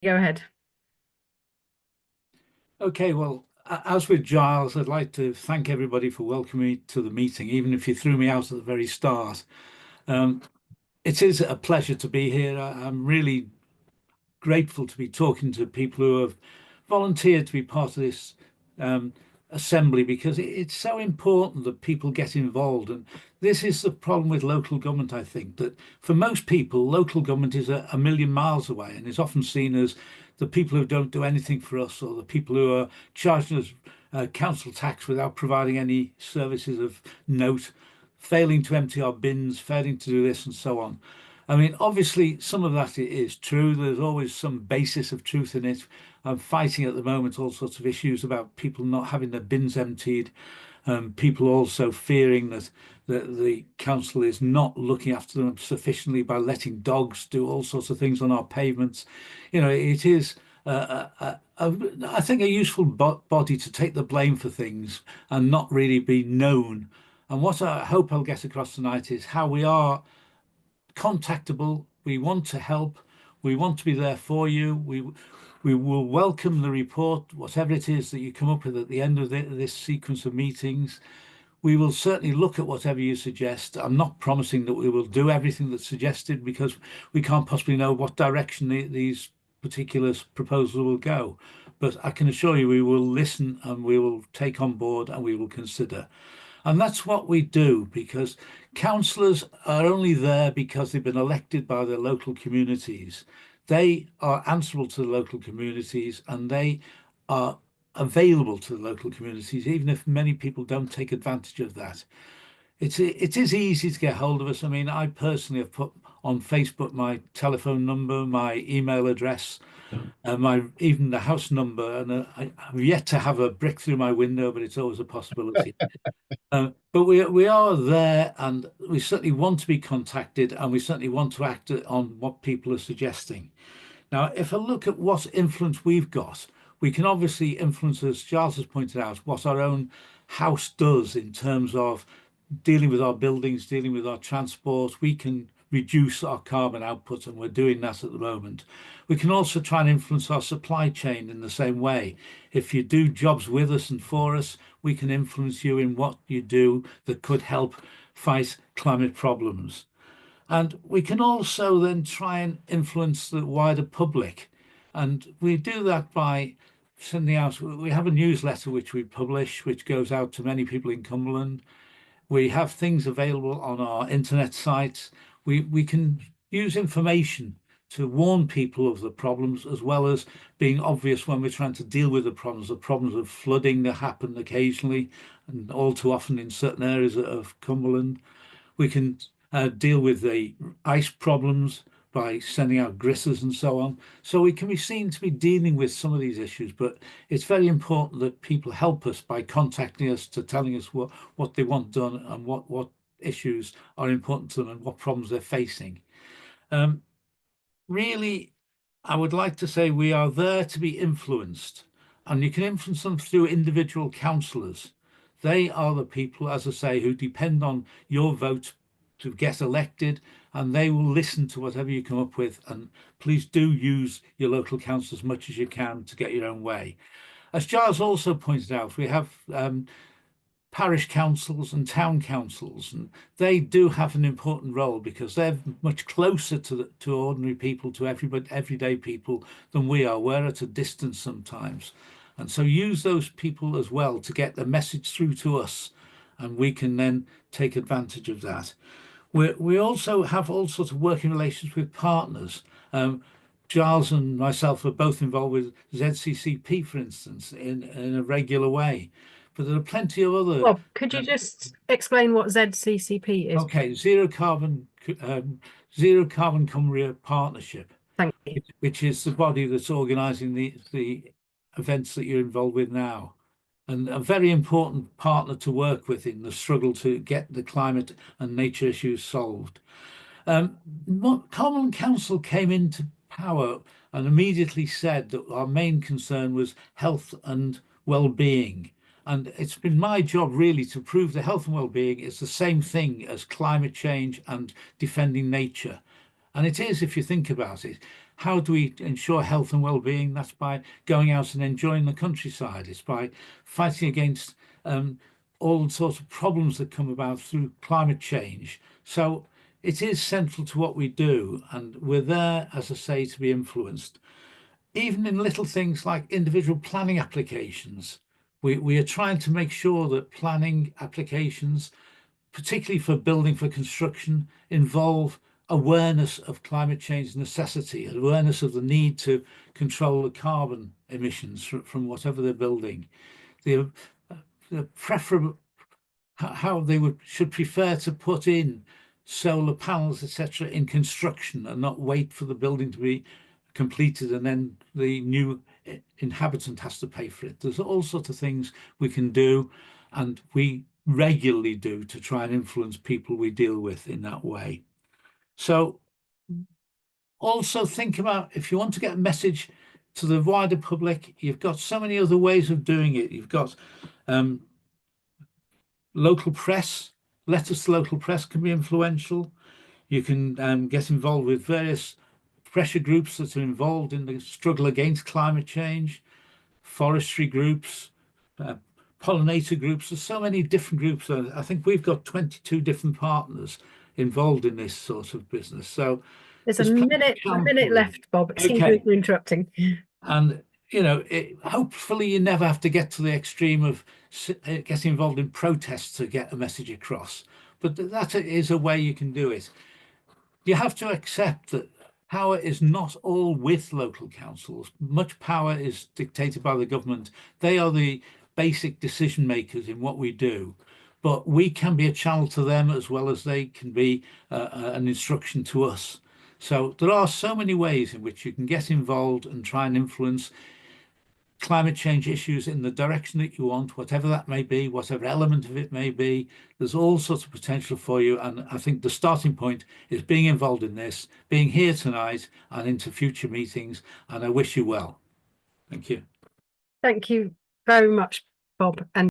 Go ahead. Okay, well, as with Giles, I'd like to thank everybody for welcoming me to the meeting, even if you threw me out at the very start. Um, it is a pleasure to be here. I'm really grateful to be talking to people who have volunteered to be part of this um, assembly because it's so important that people get involved. And this is the problem with local government, I think, that for most people, local government is a million miles away and is often seen as the people who don't do anything for us or the people who are charging us council tax without providing any services of note, failing to empty our bins, failing to do this and so on. I mean, obviously, some of that is true. There's always some basis of truth in it. I'm fighting at the moment all sorts of issues about people not having their bins emptied, people also fearing that the council is not looking after them sufficiently by letting dogs do all sorts of things on our pavements. You know, it is, I think, a useful body to take the blame for things and not really be known. And what I hope I'll get across tonight is how we are contactable. We want to help. We want to be there for you. We will welcome the report, whatever it is that you come up with at the end of this sequence of meetings. We will certainly look at whatever you suggest. I'm not promising that we will do everything that's suggested because we can't possibly know what direction these particular proposals will go. But I can assure you we will listen and we will take on board and we will consider. And that's what we do because councillors are only there because they've been elected by their local communities. They are answerable to the local communities and they are available to the local communities, even if many people don't take advantage of that. It is easy to get hold of us. I mean, I personally have put on Facebook my telephone number, my email address, my even the house number, and I've yet to have a brick through my window, but it's always a possibility. But we are there, and we certainly want to be contacted, and we certainly want to act on what people are suggesting. Now, if I look at what influence we've got, we can obviously influence, as Charles has pointed out, what our own house does in terms of dealing with our buildings, dealing with our transport. We can reduce our carbon output, and we're doing that at the moment. We can also try and influence our supply chain in the same way. If you do jobs with us and for us, we can influence you in what you do that could help fight climate problems. And we can also then try and influence the wider public. And we do that by sending out, we have a newsletter which we publish, which goes out to many people in Cumberland. We have things available on our internet sites. We can use information to warn people of the problems, as well as being obvious when we're trying to deal with the problems of flooding that happen occasionally and all too often in certain areas of Cumberland. We can deal with the ice problems by sending out grissers and so on. So we can be seen to be dealing with some of these issues, but it's very important that people help us by contacting us, to telling us what they want done and what issues are important to them and what problems they're facing. Really, I would like to say we are there to be influenced, and you can influence them through individual councillors. They are the people, as I say, who depend on your vote to get elected, and they will listen to whatever you come up with. And please do use your local council as much as you can to get your own way. As Giles also pointed out, we have parish councils and town councils, and they do have an important role because they're much closer to ordinary people, to everyday people than we are. We're at a distance sometimes, and so use those people as well to get the message through to us, and we can then take advantage of that. We also have all sorts of working relations with partners. Giles and myself are both involved with ZCCP, for instance, in a regular way. But there are plenty of other. Well, could you just explain what ZCCP is? Okay, zero carbon Cumbria partnership. Thank you. Which is the body that's organising the events that you're involved with now, and a very important partner to work with in the struggle to get the climate and nature issues solved. Cumberland Council came into power and immediately said that our main concern was health and well-being. And it's been my job really to prove that health and well-being is the same thing as climate change and defending nature. And it is, if you think about it. how do we ensure health and well-being? That's by going out and enjoying the countryside. It's by fighting against all sorts of problems that come about through climate change. So it is central to what we do, and we're there, as I say, to be influenced. Even in little things like individual planning applications, we are trying to make sure that planning applications, particularly for building, for construction, involve awareness of climate change necessity, awareness of the need to control the carbon emissions from whatever they're building, the preferable, how they should prefer to put in solar panels, etc., in construction and not wait for the building to be completed and then the new inhabitant has to pay for it. There's all sorts of things we can do, and we regularly do, to try and influence people we deal with in that way. So also think about, if you want to get a message to the wider public, you've got so many other ways of doing it. You've got local press. Letters to local press can be influential. You can get involved with various pressure groups that are involved in the struggle against climate change, forestry groups, pollinator groups. There's so many different groups. I think we've got 22 different partners involved in this sort of business. So there's a minute left, Bob. Excuse me for interrupting. And hopefully you never have to get to the extreme of getting involved in protests to get a message across, but that is a way you can do it. You have to accept that power is not all with local councils. Much power is dictated by the government. They are the basic decision makers in what we do, but we can be a channel to them as well as they can be an instruction to us. So there are so many ways in which you can get involved and try and influence climate change issues in the direction that you want, whatever that may be, whatever element of it may be. There's all sorts of potential for you, and I think the starting point is being involved in this, being here tonight and into future meetings, and I wish you well. Thank you. Thank you very much, Bob. And